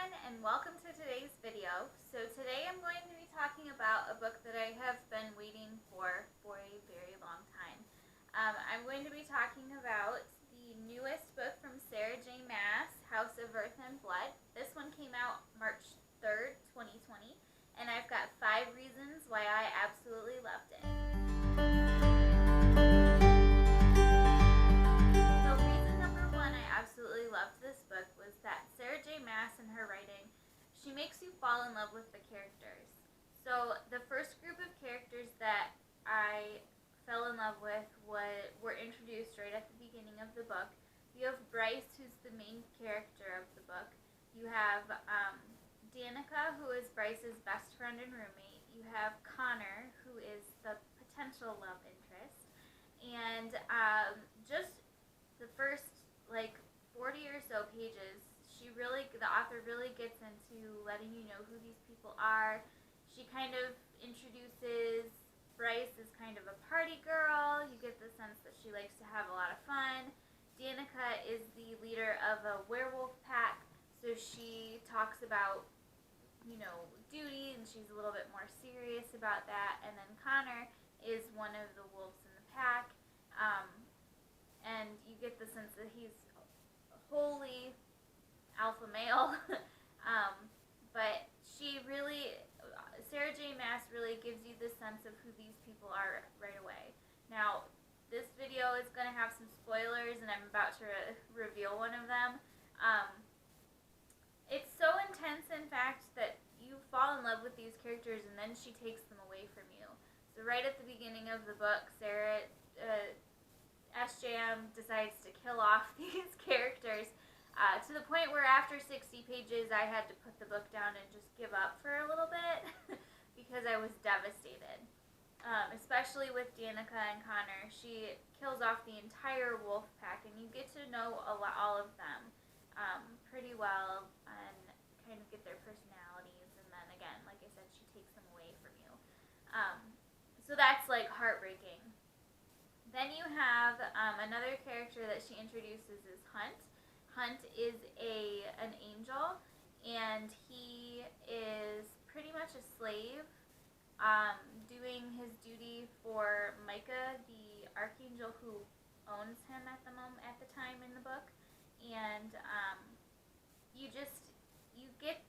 everyone, and welcome to today's video. So today I'm going to be talking about a book that I have been waiting for a very long time. I'm going to be talking about the newest book from Sarah J. Maas, House of Earth and Blood. This one came out March 3rd, 2020, and I've got 5 reasons why I absolutely loved it. She makes you fall in love with the characters. So the first group of characters that I fell in love with were introduced right at the beginning of the book. You have Bryce, who's the main character of the book. You have Danica, who is Bryce's best friend and roommate. You have Connor, who is the potential love interest. And just the first 40 or so pages, the author really gets into letting you know who these people are. She kind of introduces Bryce as kind of a party girl. You get the sense that she likes to have a lot of fun. Danica is the leader of a werewolf pack, so she talks about, duty, and she's a little bit more serious about that. And then Connor is one of the wolves in the pack, and you get the sense that he's wholly alpha male. But Sarah J. Maas really gives you the sense of who these people are right away. Now, this video is going to have some spoilers, and I'm about to reveal one of them. It's so intense, in fact, that you fall in love with these characters, and then she takes them away from you. So right at the beginning of the book, Sarah, SJM decides to kill off these characters. To the point where after 60 pages I had to put the book down and just give up for a little bit because I was devastated. Especially with Danica and Connor. She kills off the entire wolf pack, and you get to know all of them pretty well and kind of get their personalities, and then again, like I said, she takes them away from you. So that's heartbreaking. Then you have another character that she introduces is Hunt. Hunt is an angel, and he is pretty much a slave, doing his duty for Micah, the archangel who owns him at the time in the book. And you get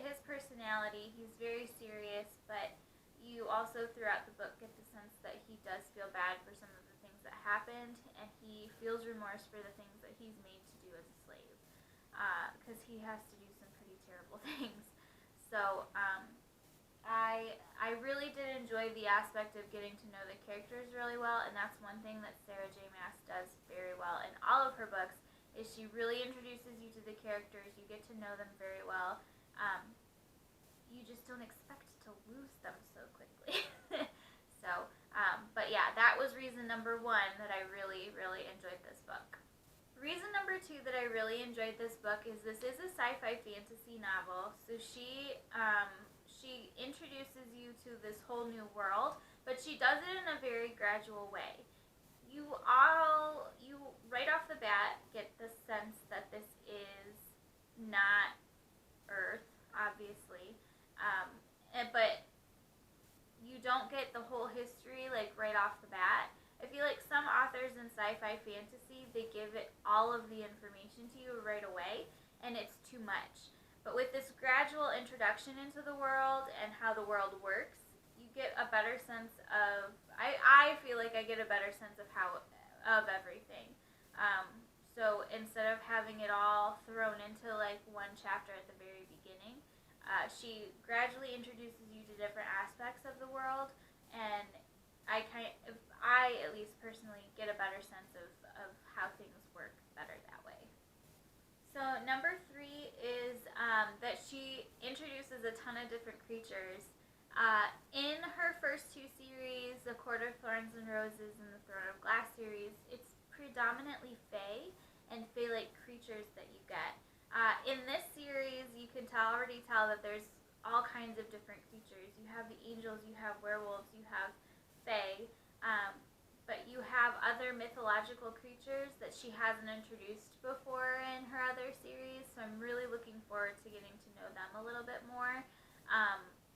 his personality. He's very serious, but you also throughout the book get the sense that he does feel bad for some of the things that happened, and he feels remorse for the things that he's made to do as a slave, because he has to do some pretty terrible things. So I really did enjoy the aspect of getting to know the characters really well, and that's one thing that Sarah J. Maas does very well in all of her books, is she really introduces you to the characters. You get to know them very well. You just don't expect to lose them so quickly. But yeah, that was reason number 1 that I really, really enjoyed this book. Reason number 2 that I really enjoyed this book is this is a sci-fi fantasy novel. So she introduces you to this whole new world, but she does it in a very gradual way. You right off the bat get the sense that this is not Earth, obviously, but you don't get the whole history right off the bat. I feel like some authors in sci-fi fantasy, they give it all of the information to you right away, and it's too much. But with this gradual introduction into the world and how the world works, you get a better sense of, I feel like I get a better sense of everything. So instead of having it all thrown into one chapter at the very beginning, she gradually introduces you to different aspects of the world, and I at least personally get a better sense of how things work better that way. So number 3 is that she introduces a ton of different creatures. In her first 2 series, the Court of Thorns and Roses and the Throne of Glass series, it's predominantly fae and fae-like creatures that you get. In this series, you can already tell that there's all kinds of different creatures. You have the angels, you have werewolves, you have fae, but you you have other mythological creatures that she hasn't introduced before in her other series, so I'm really looking forward to getting to know them a little bit more,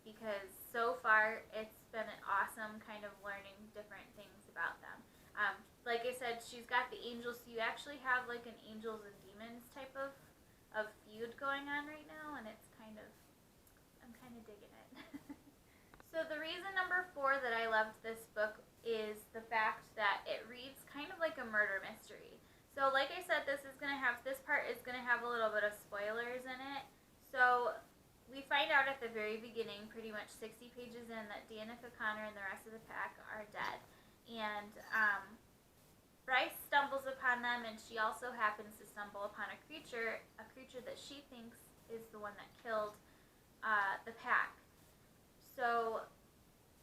because so far it's been an awesome kind of learning different things about them. Like I said, she's got the angels, so you actually have like an angels and demons type of feud going on right now, and I'm kind of digging it. So the reason number 4 that I loved this book is the fact that it reads kind of like a murder mystery. So like I said, this part is going to have a little bit of spoilers in it. So we find out at the very beginning, pretty much 60 pages in, that Danica, Connor, and the rest of the pack are dead. And Bryce stumbles upon them, and she also happens to stumble upon a creature that she thinks is the one that killed the pack. So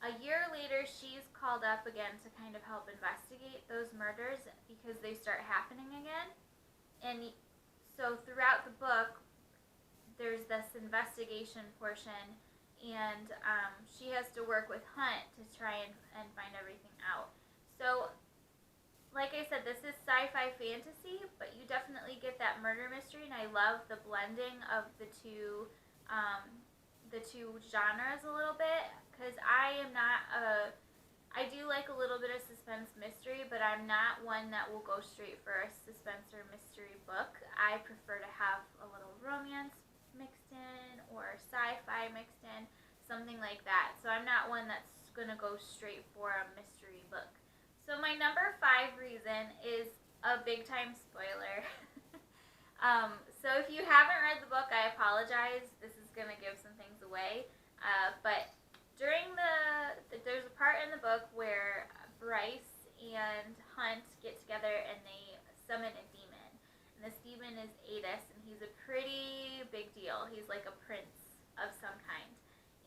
a year later, she's called up again to kind of help investigate those murders because they start happening again. And so throughout the book, there's this investigation portion, and she has to work with Hunt to try and find everything out. So, like I said, this is sci-fi fantasy, but you definitely get that murder mystery, and I love the blending of the two genres a little bit, because I do like a little bit of suspense mystery, but I'm not one that will go straight for a suspense or mystery book. I prefer to have a little romance mixed in, or sci-fi mixed in, something like that. So I'm not one that's going to go straight for a mystery book. So my number 5 reason is a big time spoiler. So if you haven't read the book, I apologize. This is going to give some things away. But during there's a part in the book where Bryce and Hunt get together and they summon a demon. And this demon is Adis, and he's a pretty big deal. He's like a prince of some kind.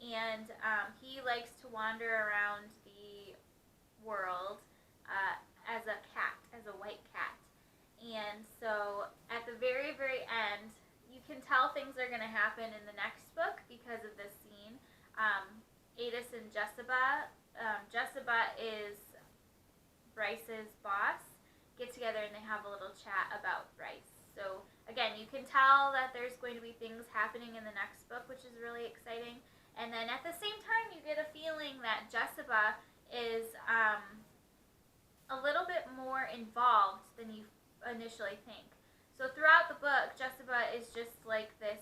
And he likes to wander around the world as a cat, as a white cat. And so at the very, very end, you can tell things are going to happen in the next book because of this scene. Adis and Jessica is Bryce's boss, get together and they have a little chat about Bryce. So again, you can tell that there's going to be things happening in the next book, which is really exciting. And then at the same time, you get a feeling that Jessica is a little bit more involved than you initially think. So throughout the book, Jessica is just like this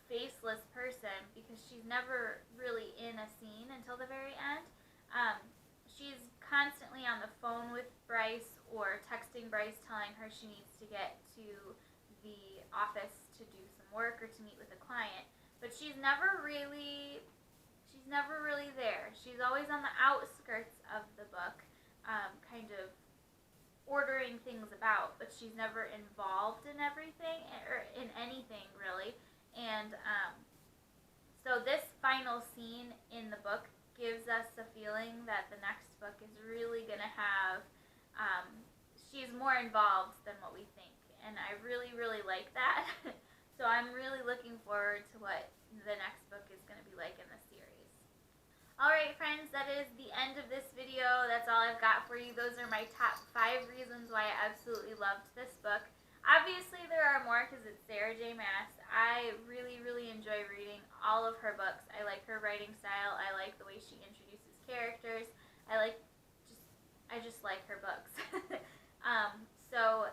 faceless person because she's never really in a scene until the very end. She's constantly on the phone with Bryce or texting Bryce telling her she needs to get to the office to do some work or to meet with a client. But she's never really there. She's always on the outskirts of the book, kind of ordering things about, but she's never involved in everything, or in anything really. And so this final scene in the book gives us a feeling that the next book is really going to have, she's more involved than what we think. And I really, really like that. So I'm really looking forward to what the next book is going to be like in the series. Alright friends, that is the end of this video. That's all I've got for you. Those are my top 5 reasons why I absolutely loved this book. Obviously there are more because it's Sarah J. Maas. I really, really enjoy reading all of her books. I like her writing style. I like the way she introduces characters. I just like her books. So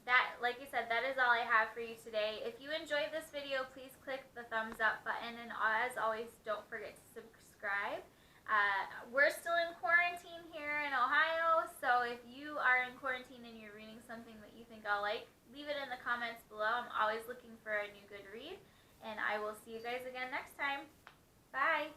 that, like I said, that is all I have for you today. If you enjoyed this video, please click the thumbs up button, and as always, don't forget to subscribe. We're still in quarantine here in Ohio, so if you are in quarantine and you're reading something that you think I'll like, leave it in the comments below. I'm always looking for a new good read, and I will see you guys again next time. Bye!